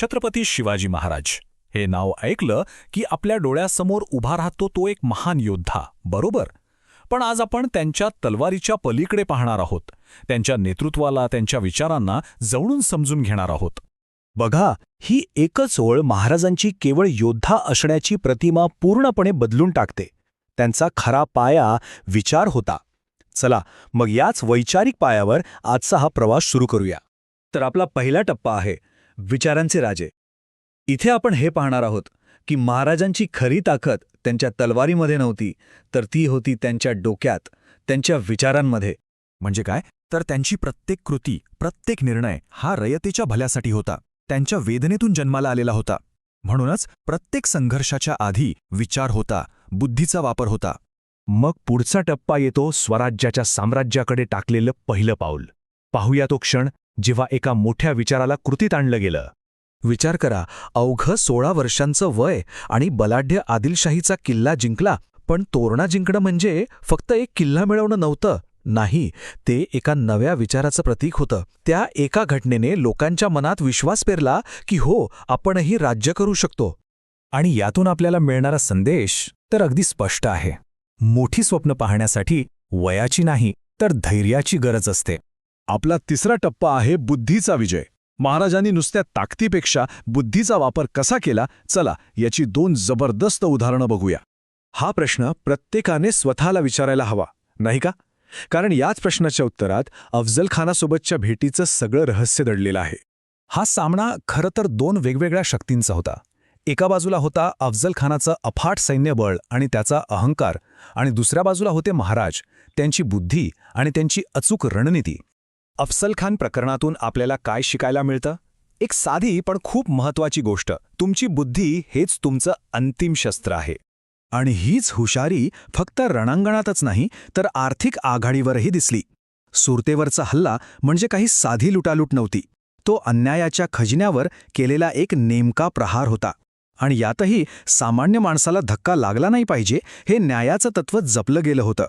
छत्रपती शिवाजी महाराज हे नाव ऐकलं की आपल्या डोळ्यासमोर उभा राहतो तो एक महान योद्धा, बरोबर? पण आज आपण त्यांच्या तलवारीच्या पलीकडे पाहणार आहोत. त्यांच्या नेतृत्वाला, त्यांच्या विचारांना जवळून समजून घेणार आहोत. बघा, ही एकच ओळ महाराजांची केवळ योद्धा असण्याची प्रतिमा पूर्णपणे बदलून टाकते. त्यांचा खरा पाया विचार होता. चला मग याच वैचारिक पायावर आजचा हा प्रवास सुरू करूया. तर आपला पहिला टप्पा आहे विचारांचे राजे. इथे आपण हे पाहणार आहोत की महाराजांची खरी ताकद त्यांच्या तलवारीमध्ये नव्हती, तर ती होती त्यांच्या डोक्यात, त्यांच्या विचारांमध्ये. म्हणजे काय? तर त्यांची प्रत्येक कृती, प्रत्येक निर्णय हा रयतेच्या भल्यासाठी होता, त्यांच्या वेदनेतून जन्माला आलेला होता. म्हणूनच प्रत्येक संघर्षाच्या आधी विचार होता, बुद्धीचा वापर होता. मग पुढचा टप्पा येतो स्वराज्याच्या साम्राज्याकडे टाकलेलं पहिलं पाऊल. पाहूया तो क्षण जेव्हा एका मोठ्या विचाराला कृतीत आणलं गेलं. विचार करा, अवघं 16 वर्षांचं वय आणि बलाढ्य आदिलशाहीचा किल्ला जिंकला. पण तोरणा जिंकणं म्हणजे फक्त एक किल्ला मिळवणं नव्हतं. नाही, ते एका नव्या विचाराचं प्रतीक होतं. त्या एका घटनेने लोकांच्या मनात विश्वास पेरला की हो, आपणही राज्य करू शकतो. आणि यातून आपल्याला मिळणारा संदेश तर अगदी स्पष्ट आहे. मोठी स्वप्न पाहण्यासाठी वयाची नाही, तर धैर्याची गरज असते. आपला तिसरा टप्पा आहे बुद्धीचा विजय. महाराजांनी नुसत्या ताकदीपेक्षा बुद्धीचा वापर कसा केला, चला याची 2 जबरदस्त उदाहरणं बघूया. हा प्रश्न प्रत्येकाने स्वतःला विचारायला हवा, नाही का? कारण याच प्रश्नाच्या उत्तरात अफजल खानासोबतच्या भेटीचं सगळं रहस्य दडलेलं आहे. हा सामना खरं तर 2 वेगवेगळ्या शक्तींचा होता. एका बाजूला होता अफजल खानाचं अफाट सैन्यबळ आणि त्याचा अहंकार, आणि दुसऱ्या बाजूला होते महाराज, त्यांची बुद्धी आणि त्यांची अचूक रणनीती. अफजल खान प्रकरणातून आपल्याला काय शिकायला मिळतं? एक साधी पण खूप महत्त्वाची गोष्ट, तुमची बुद्धी हेच तुमचं अंतिम शस्त्र आहे. आणि हीच हुशारी फक्त रणांगणातच नाही, तर आर्थिक आघाडीवरही दिसली. सुरतेवरचा हल्ला म्हणजे काही साधी लुटालूट नव्हती. तो अन्यायाच्या खजिन्यावर केलेला एक नेमका प्रहार होता. आणि यातही सामान्य माणसाला धक्का लागला नाही पाहिजे, हे न्यायाचं तत्त्व जपलं गेलं होतं.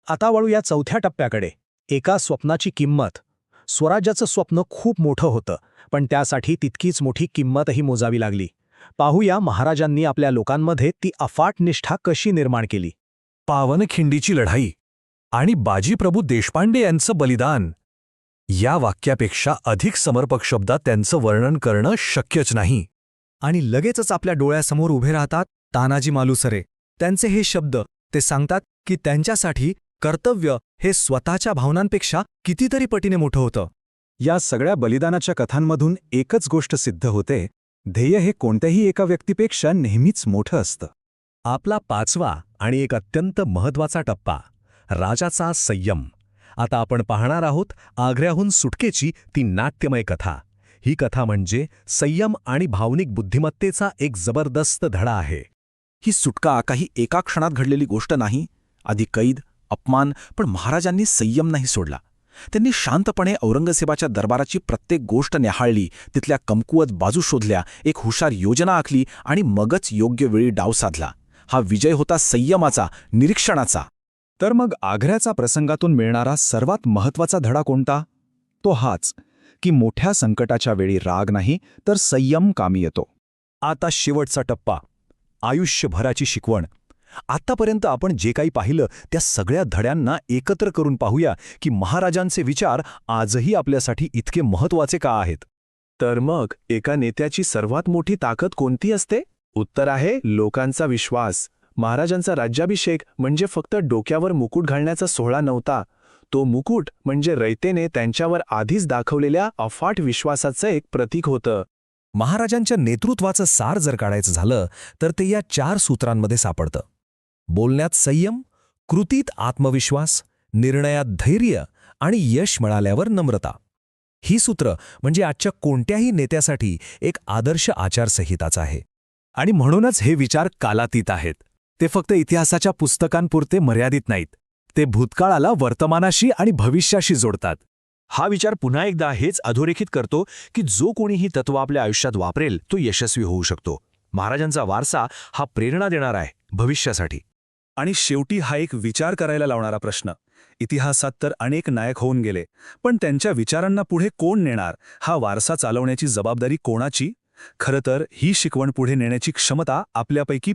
आता वळू या चौथ्या टप्प्याकडे. एका स्वप्नाची किंमत. स्वराज्याचं स्वप्न खूप मोठं होतं, पण त्यासाठी तितकीच मोठी किंमतही मोजावी लागली. पाहूया महाराजांनी आपल्या लोकांमध्ये ती अफाट निष्ठा कशी निर्माण केली. पावनखिंडीची लढाई आणि बाजीप्रभू देशपांडे यांचं बलिदान. या वाक्यापेक्षा अधिक समर्पक शब्दात त्यांचं वर्णन करणं शक्यच नाही. आणि लगेचच आपल्या डोळ्यासमोर उभे राहतात तानाजी मालुसरे. त्यांचे हे शब्द, ते सांगतात की त्यांच्यासाठी कर्तव्य हे स्वतःच्या भावनांपेक्षा कितीतरी पटीने मोठं होतं. या सगळ्या बलिदानाच्या कथांमधून एकच गोष्ट सिद्ध होते, ध्येय हे कोणत्याही एका व्यक्तीपेक्षा नेहमीच मोठं असतं. आपला 5वा आणि एक अत्यंत महत्त्वाचा टप्पा, राजाचा संयम. आता आपण पाहणार आहोत आग्र्याहून सुटकेची ती नाट्यमय कथा. ही कथा म्हणजे संयम आणि भावनिक बुद्धिमत्तेचा एक जबरदस्त धडा आहे. ही सुटका काही एका क्षणात घडलेली गोष्ट नाही. आधी कैद, अपमान, पण महाराजांनी संयम नाही सोडला. त्यांनी शांतपणे औरंगजेबाच्या दरबाराची प्रत्येक गोष्ट न्याहाळली, तिथल्या कमकुवत बाजू शोधल्या, एक हुशार योजना आखली आणि मगच योग्य वेळी डाव साधला. हा विजय होता संयमाचा, निरीक्षणाचा. तर मग आग्र्याचा प्रसंगातून मिळणारा सर्वात महत्त्वाचा धडा कोणता? तो हाच की मोठ्या संकटाच्या वेळी राग नाही, तर संयम कामी येतो. आता शेवटचा टप्पा, आयुष्यभराची शिकवण. आत्तापर्यंत आपण जे काही पाहिलं त्या सगळ्या धड्यांना एकत्र करून पाहूया की महाराजांचे विचार आजही आपल्यासाठी इतके महत्त्वाचे का आहेत. तर मग एका नेत्याची सर्वात मोठी ताकद कोणती असते? उत्तर आहे लोकांचा विश्वास. महाराजांचा राज्याभिषेक म्हणजे फक्त डोक्यावर मुकुट घालण्याचा सोहळा नव्हता. तो मुकुट म्हणजे रयतेने त्यांच्यावर आधीच दाखवलेल्या अफाट विश्वासाचं एक प्रतीक होतं. महाराजांच्या नेतृत्वाचं सार जर काढायचं झालं तर ते या 4 सूत्रांमध्ये सापडतं. बोलण्यात संयम, कृतीत आत्मविश्वास, निर्णयात धैर्य आणि यश मिळाल्यावर नम्रता. ही सूत्र म्हणजे आजच्या कोणत्याही नेत्यासाठी एक आदर्श आचारसंहिताच आहे. आणि म्हणूनच हे विचार कालातीत आहेत. ते फक्त इतिहासाच्या पुस्तकांपुरते मर्यादित नाहीत. ते भूतकाळाला वर्तमानाशी आणि भविष्याशी जोडतात. हा विचार पुन्हा एकदा हेच अधोरेखित करतो की जो कोणी ही तत्त्व आपल्या आयुष्यात वापरेल तो यशस्वी होऊ शकतो. महाराजांचा वारसा हा प्रेरणा देणारा आहे भविष्यासाठी. आणि शेवटी हा एक विचार करायला लावणारा प्रश्न. इतिहासात तर अनेक नायक होऊन गेले, पण त्यांच्या विचारांना पुढे कोण नेणार? हा वारसा चालवण्याची जबाबदारी कोणाची? खरं तर ही शिकवण पुढे नेण्याची क्षमता आपल्यापैकी